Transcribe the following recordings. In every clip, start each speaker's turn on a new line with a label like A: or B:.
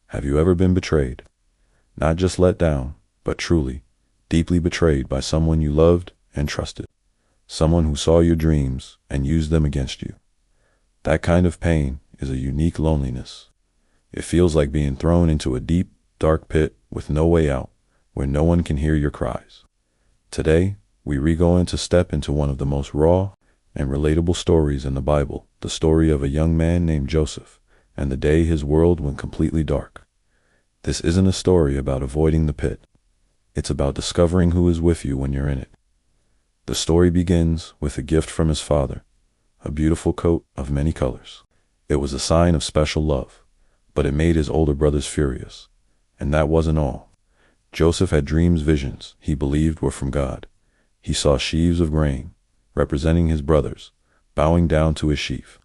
A: Have you ever been betrayed? Not just let down, but truly, deeply betrayed by someone you loved and trusted. Someone who saw your dreams and used them against you. That kind of pain is a unique loneliness. It feels like being thrown into a deep, dark pit with no way out, where no one can hear your cries. Today, we're going to step into one of the most raw and relatable stories in the Bible, the story of a young man named Joseph, and the day his world went completely dark. This isn't a story about avoiding the pit. It's about discovering who is with you when you're in it. The story begins with a gift from his father, a beautiful coat of many colors. It was a sign of special love, but it made his older brothers furious. And that wasn't all. Joseph had dreams, visions he believed were from God. He saw sheaves of grain, representing his brothers, bowing down to his sheaf.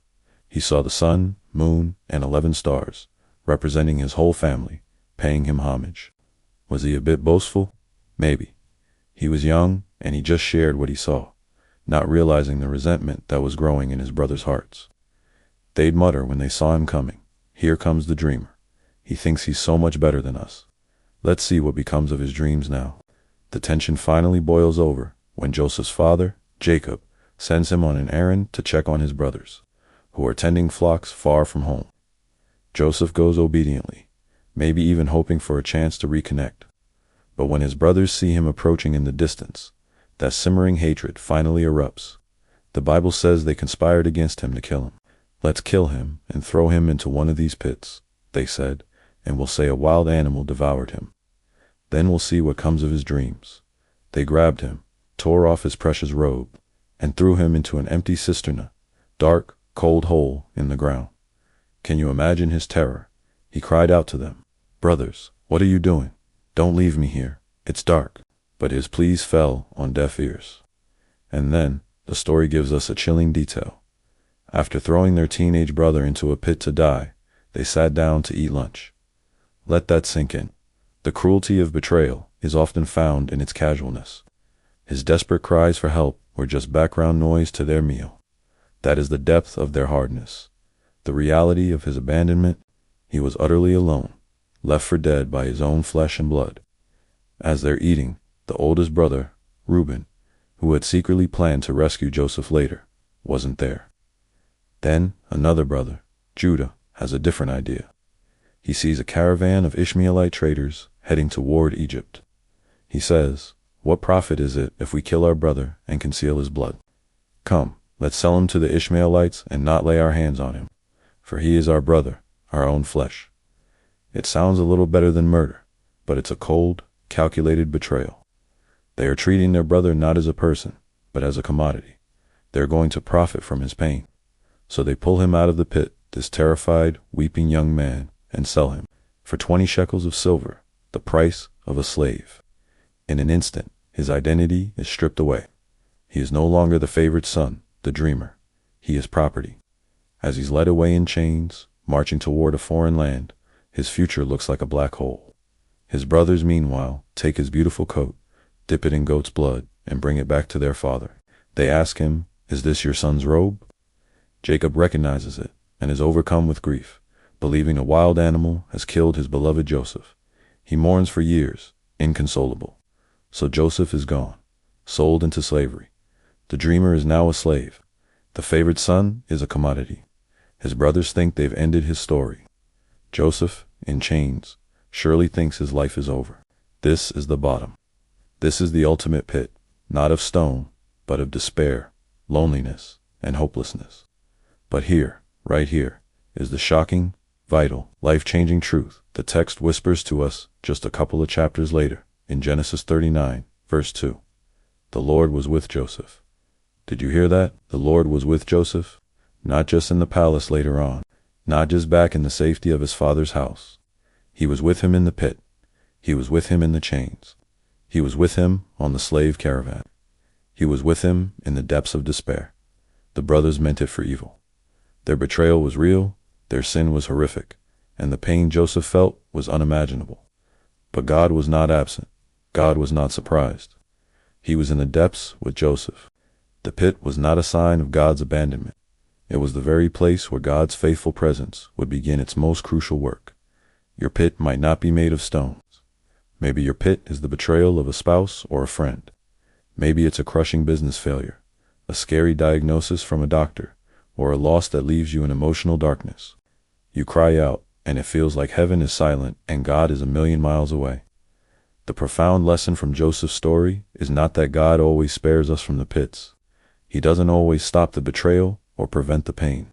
A: He saw the sun, moon, and 11 stars, representing his whole family, paying him homage. Was he a bit boastful? Maybe. He was young, and he just shared what he saw, not realizing the resentment that was growing in his brothers' hearts. They'd mutter when they saw him coming, "Here comes the dreamer. He thinks he's so much better than us. Let's see what becomes of his dreams now." The tension finally boils over when Joseph's father, Jacob, sends him on an errand to check on his brothers, who are tending flocks far from home. Joseph goes obediently, maybe even hoping for a chance to reconnect. But when his brothers see him approaching in the distance, that simmering hatred finally erupts. The Bible says they conspired against him to kill him. "Let's kill him and throw him into one of these pits," they said, "and we'll say a wild animal devoured him. Then we'll see what comes of his dreams." They grabbed him, tore off his precious robe, and threw him into an empty cistern, dark, cold hole in the ground. Can you imagine his terror? He cried out to them, "Brothers, what are you doing? Don't leave me here. It's dark." But his pleas fell on deaf ears. And then, the story gives us a chilling detail. After throwing their teenage brother into a pit to die, they sat down to eat lunch. Let that sink in. The cruelty of betrayal is often found in its casualness. His desperate cries for help were just background noise to their meal. That is the depth of their hardness. The reality of his abandonment, he was utterly alone, left for dead by his own flesh and blood. As they're eating, the oldest brother, Reuben, who had secretly planned to rescue Joseph later, wasn't there. Then another brother, Judah, has a different idea. He sees a caravan of Ishmaelite traders heading toward Egypt. He says, "What profit is it if we kill our brother and conceal his blood? Come, let's sell him to the Ishmaelites and not lay our hands on him, for he is our brother, our own flesh." It sounds a little better than murder, but it's a cold, calculated betrayal. They are treating their brother not as a person, but as a commodity. They're going to profit from his pain. So they pull him out of the pit, this terrified, weeping young man, and sell him for 20 shekels of silver, the price of a slave. In an instant, his identity is stripped away. He is no longer the favored son, the dreamer. He is property. As he's led away in chains, marching toward a foreign land, his future looks like a black hole. His brothers, meanwhile, take his beautiful coat, dip it in goat's blood, and bring it back to their father. They ask him, "Is this your son's robe?" Jacob recognizes it and is overcome with grief, believing a wild animal has killed his beloved Joseph. He mourns for years, inconsolable. So Joseph is gone, sold into slavery. The dreamer is now a slave. The favored son is a commodity. His brothers think they've ended his story. Joseph, in chains, surely thinks his life is over. This is the bottom. This is the ultimate pit, not of stone, but of despair, loneliness, and hopelessness. But here, right here, is the shocking, vital, life-changing truth the text whispers to us just a couple of chapters later, in Genesis 39, verse 2. The Lord was with Joseph. Did you hear that? The Lord was with Joseph, not just in the palace later on, not just back in the safety of his father's house. He was with him in the pit. He was with him in the chains. He was with him on the slave caravan. He was with him in the depths of despair. The brothers meant it for evil. Their betrayal was real, their sin was horrific, and the pain Joseph felt was unimaginable. But God was not absent. God was not surprised. He was in the depths with Joseph. The pit was not a sign of God's abandonment. It was the very place where God's faithful presence would begin its most crucial work. Your pit might not be made of stones. Maybe your pit is the betrayal of a spouse or a friend. Maybe it's a crushing business failure, a scary diagnosis from a doctor, or a loss that leaves you in emotional darkness. You cry out, and it feels like heaven is silent and God is a million miles away. The profound lesson from Joseph's story is not that God always spares us from the pits. He doesn't always stop the betrayal or prevent the pain.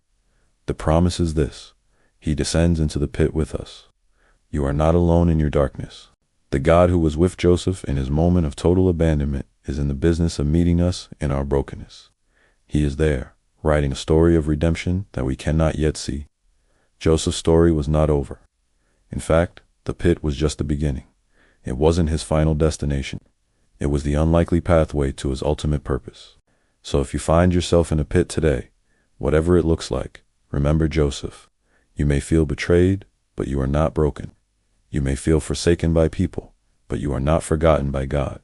A: The promise is this: He descends into the pit with us. You are not alone in your darkness. The God who was with Joseph in his moment of total abandonment is in the business of meeting us in our brokenness. He is there, writing a story of redemption that we cannot yet see. Joseph's story was not over. In fact, the pit was just the beginning. It wasn't his final destination. It was the unlikely pathway to his ultimate purpose. So if you find yourself in a pit today, whatever it looks like, remember Joseph. You may feel betrayed, but you are not broken. You may feel forsaken by people, but you are not forgotten by God.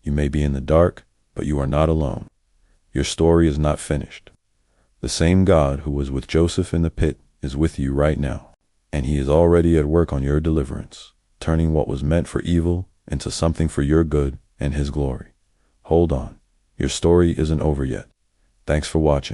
A: You may be in the dark, but you are not alone. Your story is not finished. The same God who was with Joseph in the pit is with you right now, and He is already at work on your deliverance, turning what was meant for evil into something for your good and His glory. Hold on. Your story isn't over yet. Thanks for watching.